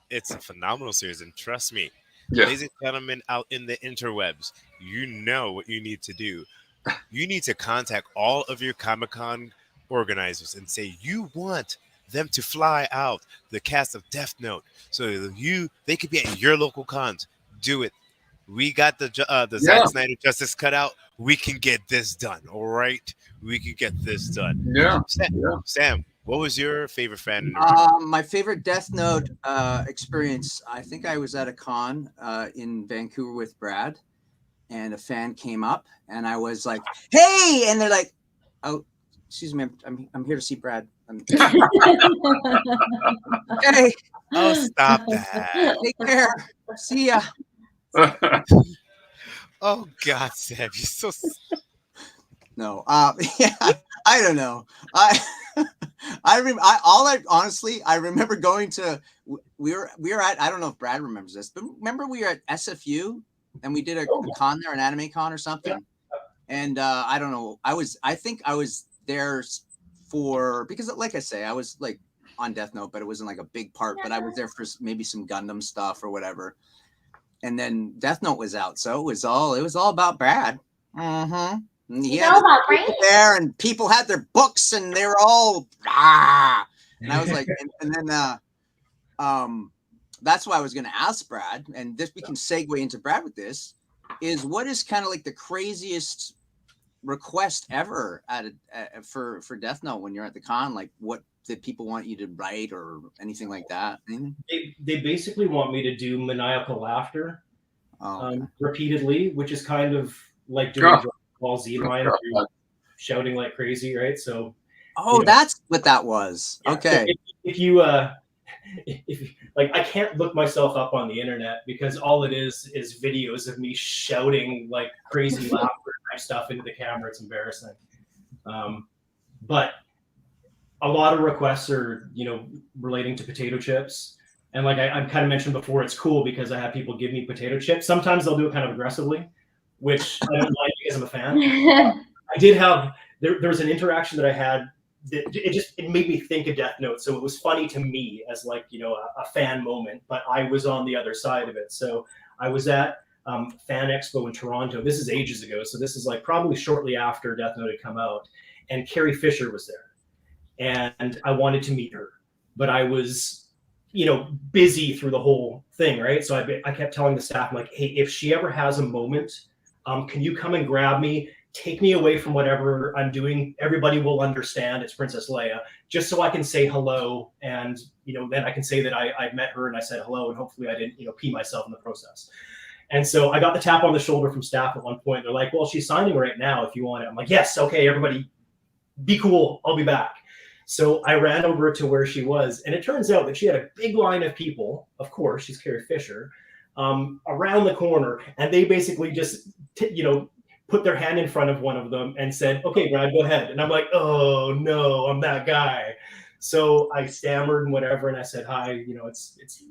It's a phenomenal series, and trust me, Yeah. ladies and gentlemen out in the interwebs, you know what you need to do. You need to contact all of your Comic-Con organizers and say you want them to fly out the cast of Death Note so they could be at your local cons. Do it. We got the Zack Snyder Justice cut out. We can get this done. All right, we can get this done. Yeah. Sam, what was your favorite fan? My favorite Death Note experience. I think I was at a con in Vancouver with Brad, and a fan came up, and I was like, "Hey!" And they're like, "Oh, excuse me, I'm here to see Brad." Okay. Oh, stop that! Take care. See ya. Oh God, Sam, you're so. No. Yeah. I don't know. Honestly, I remember going to, we were at, I don't know if Brad remembers this, but remember we were at SFU and we did a con there, an anime con or something. Yeah. And I don't know. I think I was there because like I say, I was like on Deathnote, but it wasn't like a big part, but I was there for maybe some Gundam stuff or whatever. And then Deathnote was out. So it was all about Brad. Mm-hmm. Yeah, there, and people had their books, and they were all and I was like, and then that's why I was going to ask Brad, and this we can segue into Brad with this, is what is kind of like the craziest request ever for Deathnote when you're at the con? Like, what did people want you to write or anything like that? They basically want me to do maniacal laughter repeatedly, which is kind of like doing Ball Z line, shouting like crazy, right? So, that's what that was. Yeah. Okay. If you like, I can't look myself up on the internet because all it is videos of me shouting like crazy laughter type stuff into the camera. It's embarrassing. But a lot of requests are, relating to potato chips. And like I kind of mentioned before, it's cool because I have people give me potato chips. Sometimes they'll do it kind of aggressively, which I don't like because I'm a fan. I did have, there was an interaction that I had that it made me think of Deathnote. So it was funny to me as like, a fan moment, but I was on the other side of it. So I was at Fan Expo in Toronto. This is ages ago. So this is like probably shortly after Deathnote had come out, and Carrie Fisher was there. And I wanted to meet her, but I was, busy through the whole thing, right? So I kept telling the staff, I'm like, hey, if she ever has a moment, can you come and grab me, take me away from whatever I'm doing? Everybody will understand it's Princess Leia, just so I can say hello. And, then I can say that I met her and I said hello, and hopefully I didn't, pee myself in the process. And so I got the tap on the shoulder from staff at one point. They're like, well, she's signing right now if you want it. I'm like, yes, okay, everybody be cool. I'll be back. So I ran over to where she was, and it turns out that she had a big line of people. Of course, she's Carrie Fisher, around the corner, and they basically just, put their hand in front of one of them and said, "Okay, Brad, go ahead." And I'm like, "Oh no, I'm that guy." So I stammered and whatever, and I said, "Hi, it's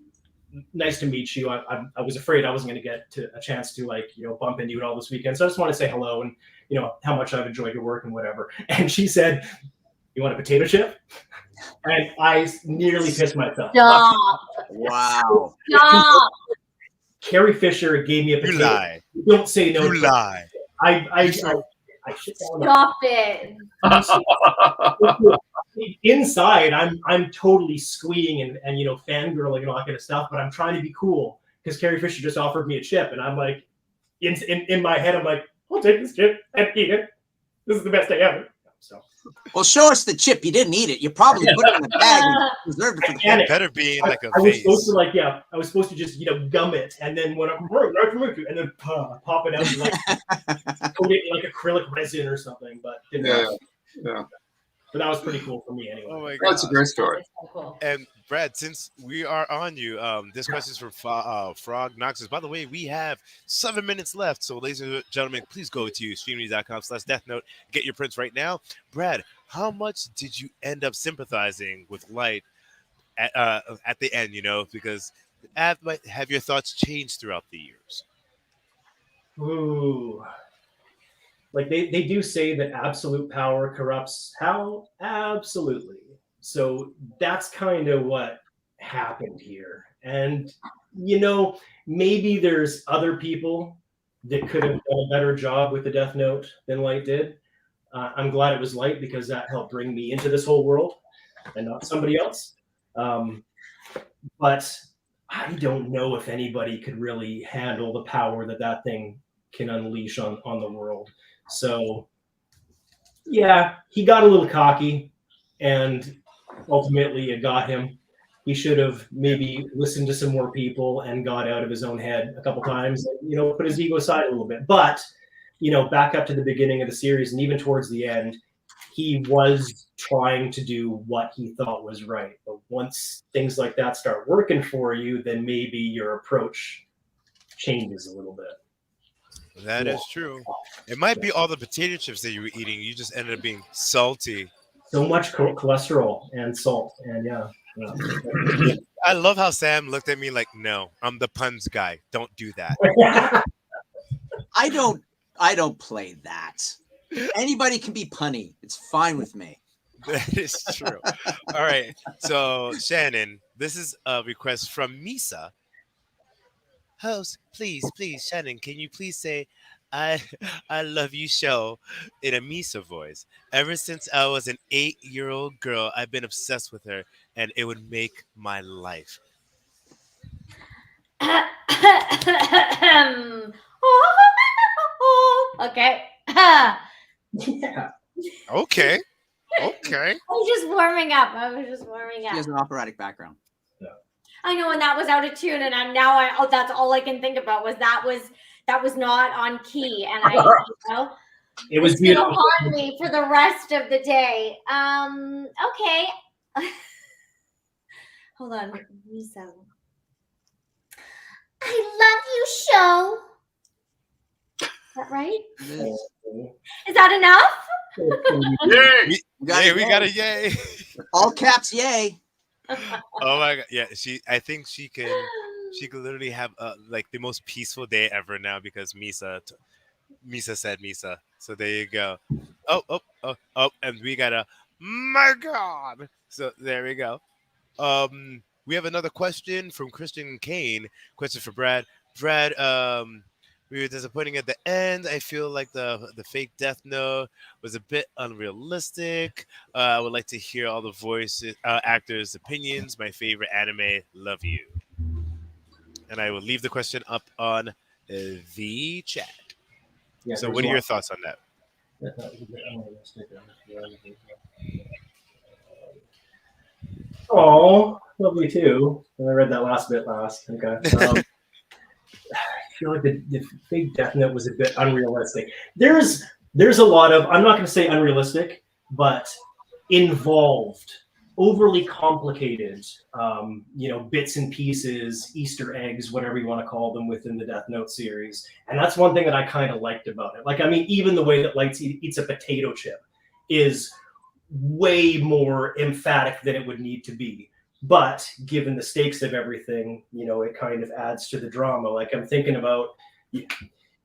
nice to meet you. I was afraid I wasn't going to get a chance to bump into you at all this weekend, so I just want to say hello and how much I've enjoyed your work and whatever." And she said, "You want a potato chip?" And I nearly pissed myself. Stop. Wow. Stop. Carrie Fisher gave me a potato. You lie. Don't say no. You lie. I shit down. Stop it. Inside, I'm totally squeeing and fangirling and all that kind of stuff, but I'm trying to be cool because Carrie Fisher just offered me a chip, and I'm like, in my head, I'm like, I'll take this chip and eat it. This is the best day ever. So. Well, show us the chip. You didn't eat it. You probably put it in the bag and reserved it for the It better be in like a I was vase. supposed to just gum it, and then when I'm and then pop it out and coat it in like acrylic resin or something. But yeah. But that was pretty cool for me anyway. Oh my God. That's a great story. So cool. And Brad, since we are on you, this question is from Frog Noxus. By the way, we have 7 minutes left. So, ladies and gentlemen, please go to streamnews.com/Deathnote. Get your prints right now. Brad, how much did you end up sympathizing with Light at the end? Because have your thoughts changed throughout the years? Ooh. Like they do say that absolute power corrupts how? Absolutely. So that's kind of what happened here. And, maybe there's other people that could have done a better job with the Deathnote than Light did. I'm glad it was Light because that helped bring me into this whole world and not somebody else. But I don't know if anybody could really handle the power that thing can unleash on the world. So, yeah, he got a little cocky, and ultimately it got him. He should have maybe listened to some more people and got out of his own head a couple times, and, put his ego aside a little bit. But, back up to the beginning of the series and even towards the end, he was trying to do what he thought was right. But once things like that start working for you, then maybe your approach changes a little bit. That Yeah. is true. It might be all the potato chips that you were eating. You just ended up being salty. So much cholesterol and salt, and I love how Sam looked at me like, "No, I'm the puns guy. Don't do that." I don't play that. Anybody can be punny. It's fine with me. That is true. All right. So, Shannon, this is a request from Misa. Host, please, Shannon, can you please say, I I love you show in a Misa voice. Ever since I was an 8-year-old girl, I've been obsessed with her, and it would make my life. Okay. yeah. Okay. Okay. I was just warming up. I was just warming She up. has an operatic background. I know, and that was out of tune, and that's all I can think about was that was not on key, and It was it's gonna beautiful. haunt me for the rest of the day. Okay. Hold on, Misa. I love you, show. Is that right? Is that enough? Yay! We We got a yay. all caps, yay. Oh my god. Yeah, I think she could literally have like the most peaceful day ever now because Misa said Misa. So there you go. Oh, and we got a my god. So there we go. We have another question from Christian Kane. Question for Brad. Brad, we were disappointing at the end. I feel like the fake Death Note was a bit unrealistic. I would like to hear all the voices, actors' opinions. My favorite anime. Love you. And I will leave the question up on the chat. Yeah, So, what are your thoughts on that? Oh, love you too. I read that last bit last. Okay. I feel like the fake Death Note was a bit unrealistic. There's a lot of, I'm not going to say unrealistic, but involved, overly complicated, bits and pieces, Easter eggs, whatever you want to call them within the Death Note series. And that's one thing that I kind of liked about it. Like, I mean, even the way that Light eats a potato chip is way more emphatic than it would need to be. But given the stakes of everything, it kind of adds to the drama. Like I'm thinking about, when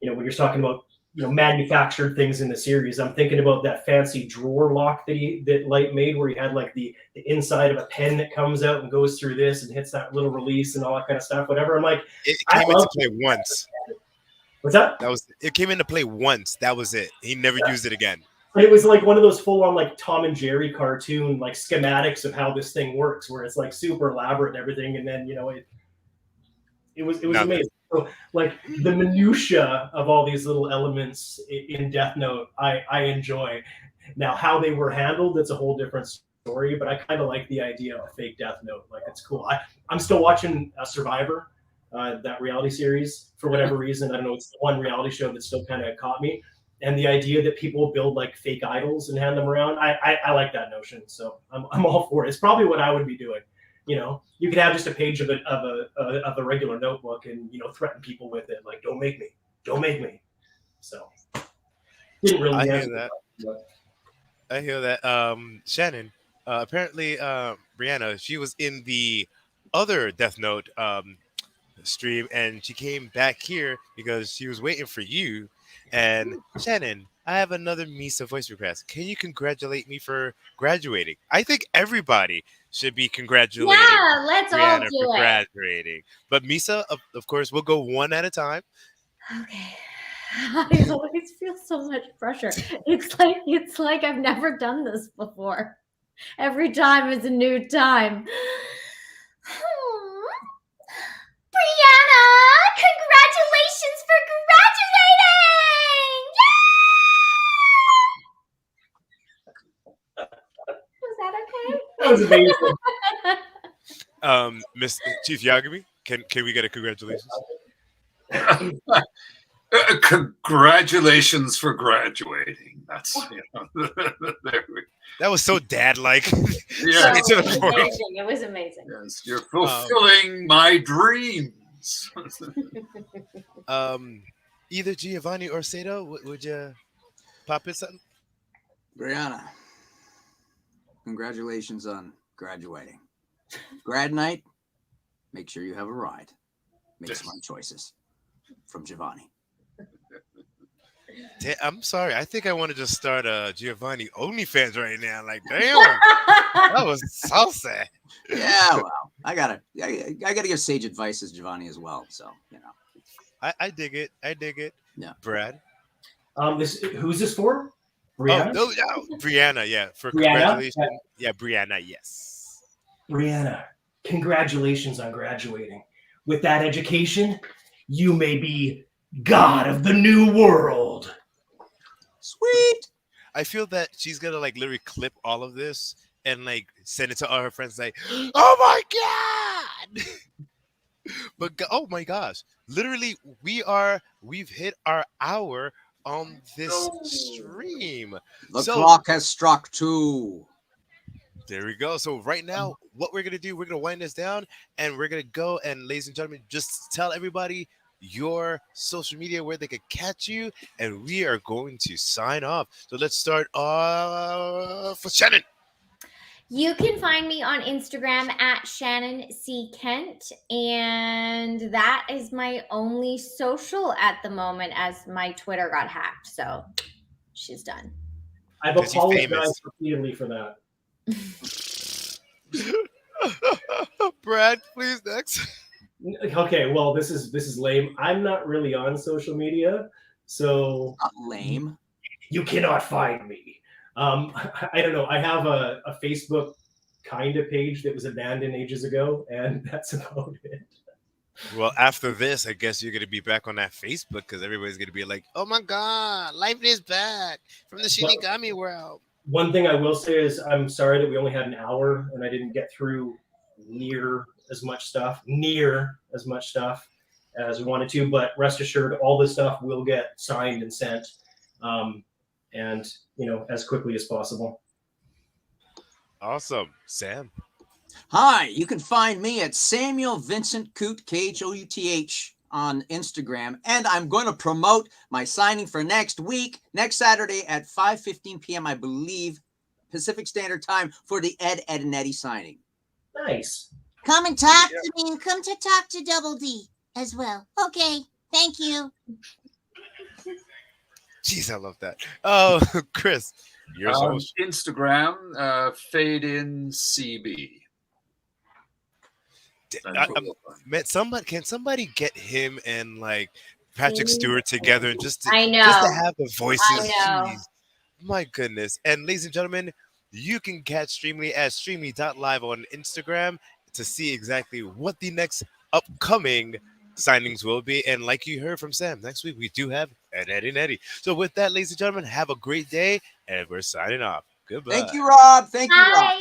you're talking about, manufactured things in the series, I'm thinking about that fancy drawer lock that Light made, where he had like the inside of a pen that comes out and goes through this and hits that little release and all that kind of stuff. Whatever. I'm like, It came into play once. What's that? It came into play once. That was it. He never used it again. But it was like one of those full-on like Tom and Jerry cartoon like schematics of how this thing works, where it's like super elaborate and everything, and then it was amazing. So like the minutia of all these little elements in Death Note, I enjoy. Now how they were handled, that's a whole different story. But I kind of like the idea of a fake Death Note. Like it's cool. I'm still watching Survivor, that reality series for whatever reason. I don't know. It's the one reality show that still kind of caught me. And the idea that people build like fake idols and hand them around, I like that notion. So I'm all for it. It's probably what I would be doing. You could have just a page of a regular notebook and threaten people with it, like don't make me. So didn't really. I hear that. I hear that. Shannon, apparently, Brianna, she was in the other Death Note stream, and she came back here because she was waiting for you. And Shannon, I have another Misa voice request. Can you congratulate me for graduating? I think everybody should be congratulating. Yeah, let's all Brianna do for it. graduating. But Misa, of course, we'll go one at a time. Okay. I always feel so much pressure. It's like I've never done this before. Every time is a new time. Brianna, congratulations for graduating! Yay! Was that okay? That was amazing. Miss Chief Yagami, can we get a congratulations? Congratulations for graduating. That's there we That was so dad-like. Yeah. Straight to the point. Amazing. It was amazing. Yes, you're fulfilling my dreams. Either Giovanni or Sato, would you pop in something? Brianna, congratulations on graduating. Grad night, make sure you have a ride. Make smart choices. From Giovanni. I'm sorry. I think I want to just start a Giovanni OnlyFans right now. Like, damn, that was so sad. Yeah, well, I gotta give sage advice as Giovanni as well. So I dig it. I dig it. Yeah. Brad. Who's this for? Brianna? Oh, no, Brianna. Yeah, for Brianna? congratulations. Yeah, Brianna. Yes. Brianna, congratulations on graduating. With that education, you may be God of the new world. Sweet. I feel that she's gonna like literally clip all of this and like send it to all her friends. Like, oh my god! But oh my gosh, literally, we've hit our hour on this stream. The So clock has struck 2. there we go. So right now, what we're gonna do, we're gonna wind this down, and we're gonna go and, ladies and gentlemen, just tell everybody your social media where they could catch you, and we are going to sign off. So let's start off for Shannon. You can find me on Instagram at Shannon C. Kent, and that is my only social at the moment as my Twitter got hacked. So she's done. I've 'Cause you're famous. apologized repeatedly for that. Brad, please next. Okay, well, this is lame. I'm not really on social media, so Not lame. you cannot find me. I don't know. I have a Facebook kind of page that was abandoned ages ago, and that's about it. Well, after this, I guess you're gonna be back on that Facebook because everybody's gonna be like, "Oh my God, life is back from the Shinigami world." One thing I will say is I'm sorry that we only had an hour and I didn't get through near as much stuff as we wanted to. But rest assured, all this stuff will get signed and sent, and as quickly as possible. Awesome, Sam. Hi, you can find me at Samuel Vincent Coot, Khouth, on Instagram. And I'm going to promote my signing for next week, next Saturday at 5:15 p.m., I believe, Pacific Standard Time, for the Ed and Eddie signing. Nice. Come and talk to me. Come to talk to Double D as well. Okay. Thank you. Jeez, I love that. Oh, Chris, your social. Instagram, Fade in CB. Man, can somebody get him and like Patrick Stewart together and just to I know. just to have the voices? I know. Jeez. My goodness. And ladies and gentlemen, you can catch Streamly at streamy.live on Instagram to see exactly what the next upcoming signings will be. And like you heard from Sam, next week we do have Eddie and Eddie. So with that, ladies and gentlemen, have a great day, and we're signing off. Goodbye. Thank you, Rob. Thank you, Rob. Bye.